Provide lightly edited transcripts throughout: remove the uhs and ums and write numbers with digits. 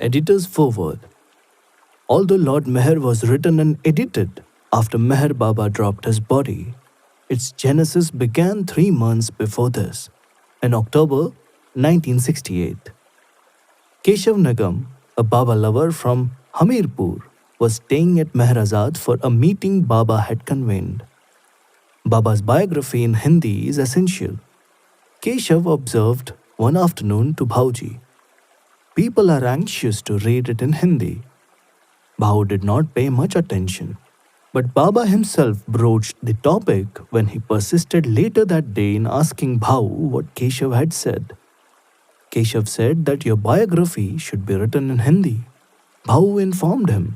Editor's Foreword. Although Lord Meher was written and edited after Meher Baba dropped his body, its genesis began 3 months before this, in October 1968. Keshav Nagam, a Baba lover from Hamirpur, was staying at Meherazad for a meeting Baba had convened. Baba's biography in Hindi is essential. Keshav observed one afternoon to Bhauji, "People are anxious to read it in Hindi." Bhau did not pay much attention, but Baba himself broached the topic when he persisted later that day in asking Bhau what Keshav had said. Keshav said that your biography should be written in Hindi. Bhau informed him.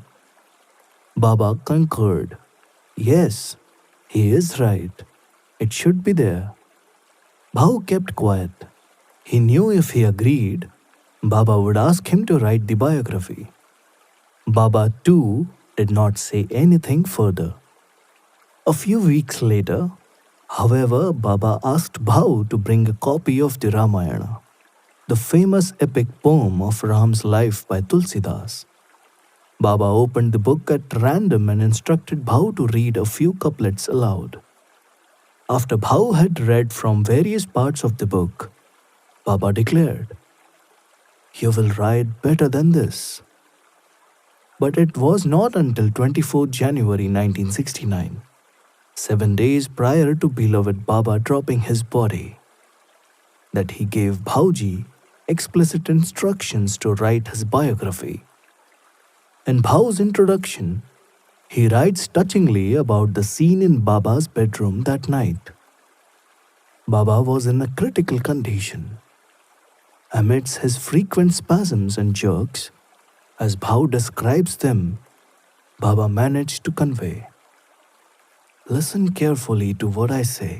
Baba concurred. Yes, he is right. It should be there. Bhau kept quiet. He knew if he agreed, Baba would ask him to write the biography. Baba too did not say anything further. A few weeks later, however, Baba asked Bhau to bring a copy of the Ramayana, the famous epic poem of Ram's life by Tulsidas. Baba opened the book at random and instructed Bhau to read a few couplets aloud. After Bhau had read from various parts of the book, Baba declared, "You will write better than this." But it was not until 24 January 1969, 7 days prior to beloved Baba dropping his body, that he gave Bhauji explicit instructions to write his biography. In Bhau's introduction, he writes touchingly about the scene in Baba's bedroom that night. Baba was in a critical condition. Amidst his frequent spasms and jerks, as Bhau describes them, Baba managed to convey, "Listen carefully to what I say.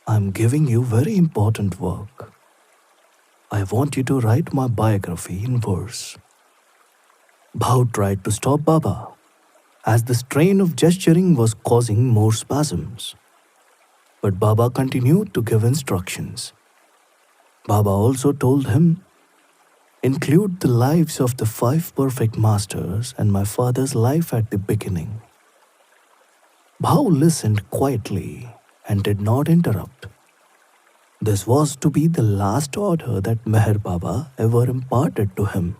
I am giving you very important work. I want you to write my biography in verse." Bhau tried to stop Baba, as the strain of gesturing was causing more spasms. But Baba continued to give instructions. Baba also told him, "Include the lives of the 5 perfect masters and my father's life at the beginning." Bhau listened quietly and did not interrupt. This was to be the last order that Meher Baba ever imparted to him.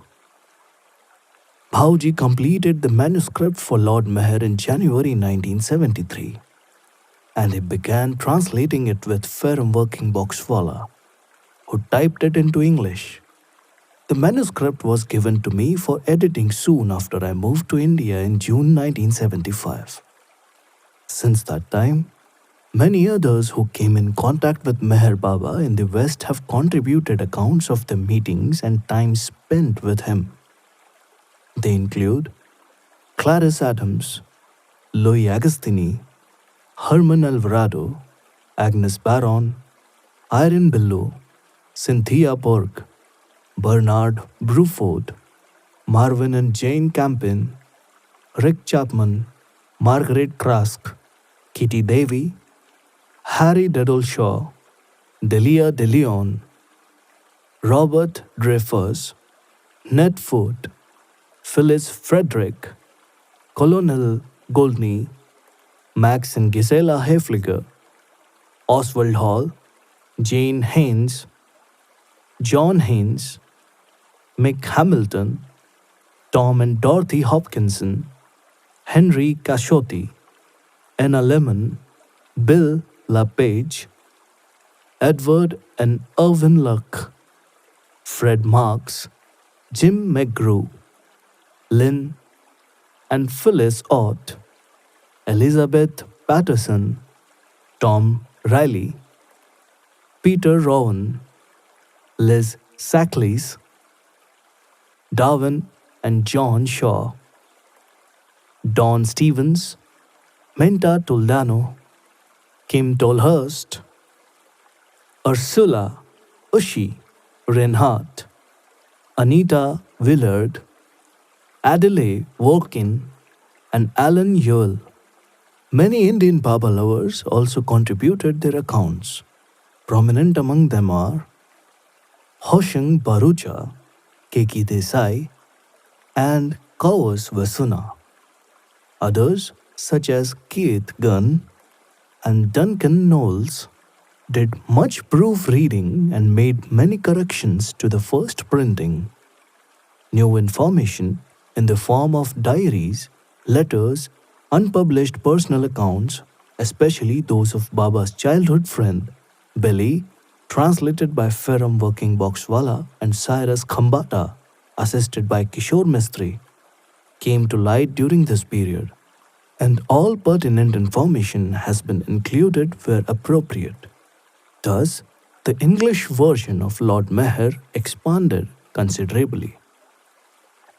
Bhauji completed the manuscript for Lord Meher in January 1973, and he began translating it with firm working Boxwala, who typed it into English. The manuscript was given to me for editing soon after I moved to India in June 1975. Since that time, many others who came in contact with Meher Baba in the West have contributed accounts of the meetings and time spent with him. They include Clarice Adams, Louis Agostini, Herman Alvarado, Agnes Barron, Irene Billow, Cynthia Borg, Bernard Bruford, Marvin and Jane Campin, Rick Chapman, Margaret Krask, Kitty Davy, Harry Dedolshaw, Delia De Leon, Robert Dreyfus, Ned Foote, Phyllis Frederick, Colonel Goldney, Max and Gisela Hefliger, Oswald Hall, Jane Haynes, John Haynes, Mick Hamilton, Tom and Dorothy Hopkinson, Henry Cashotti, Anna Lemon, Bill LaPage, Edward and Irvin Luck, Fred Marks, Jim McGrew, Lynn and Phyllis Ott, Elizabeth Patterson, Tom Riley, Peter Rowan, Liz Sackleys, Darwin and John Shaw, Don Stevens, Minta Toledano, Kim Tolhurst, Ursula Ushi Reinhardt, Anita Willard, Adelaide Workin, and Alan Yule. Many Indian Baba lovers also contributed their accounts. Prominent among them are Hoshang Barucha, Keki Desai, and Kauas Vasuna. Others, such as Keith Gunn and Duncan Knowles, did much proofreading and made many corrections to the first printing. New information in the form of diaries, letters, unpublished personal accounts, especially those of Baba's childhood friend, Billy, translated by Ferrum Working Boxwala and Cyrus Khambata, assisted by Kishore Mistry, came to light during this period, and all pertinent information has been included where appropriate. Thus, the English version of Lord Meher expanded considerably.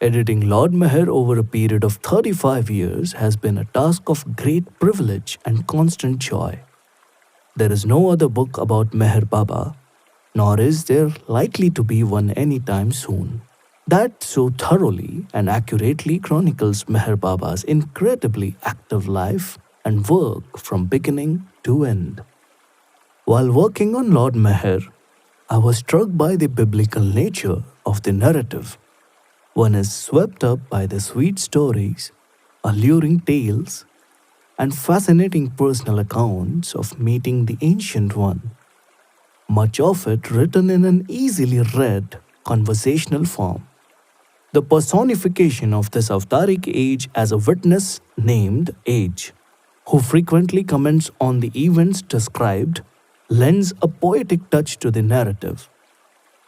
Editing Lord Meher over a period of 35 years has been a task of great privilege and constant joy. There is no other book about Meher Baba, nor is there likely to be one anytime soon, that so thoroughly and accurately chronicles Meher Baba's incredibly active life and work from beginning to end. While working on Lord Meher, I was struck by the biblical nature of the narrative. One is swept up by the sweet stories, alluring tales, and fascinating personal accounts of meeting the Ancient One, much of it written in an easily read, conversational form. The personification of this Avtaric age as a witness named Age, who frequently comments on the events described, lends a poetic touch to the narrative.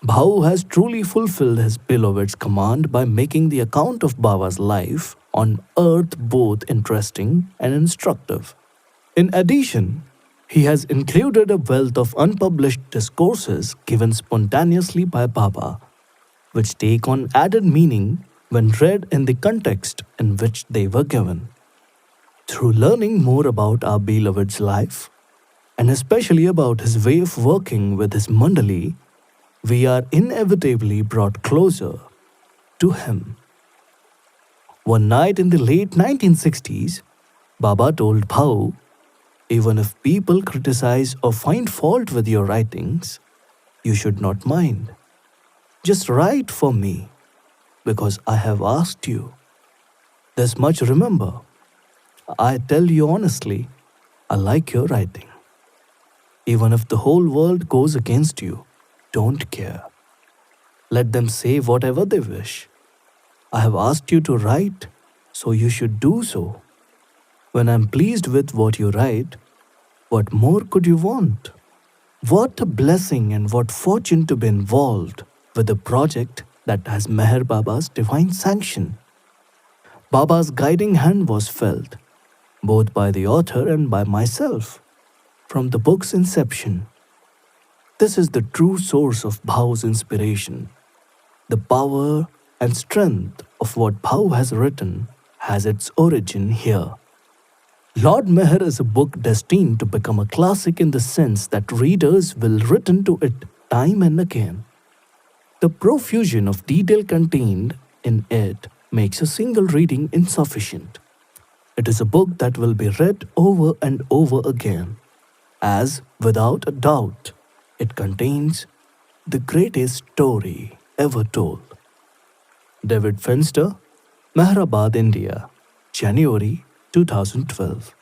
Bhau has truly fulfilled his beloved's command by making the account of Baba's life on earth both interesting and instructive. In addition, he has included a wealth of unpublished discourses given spontaneously by Baba, which take on added meaning when read in the context in which they were given. Through learning more about our beloved's life, and especially about his way of working with his mandali, we are inevitably brought closer to him. One night in the late 1960s, Baba told Bhau, even if people criticize or find fault with your writings, you should not mind. Just write for me, because I have asked you. This much remember. I tell you honestly, I like your writing. Even if the whole world goes against you, don't care. Let them say whatever they wish. I have asked you to write, so you should do so. When I'm pleased with what you write, what more could you want? What a blessing and what fortune to be involved with a project that has Meher Baba's divine sanction. Baba's guiding hand was felt, both by the author and by myself, from the book's inception. This is the true source of Bhau's inspiration. The power and strength of what Bhau has written has its origin here. Lord Meher is a book destined to become a classic in the sense that readers will return to it time and again. The profusion of detail contained in it makes a single reading insufficient. It is a book that will be read over and over again, as, without a doubt, it contains the greatest story ever told. David Finster, Mehrabad, India, January 2012.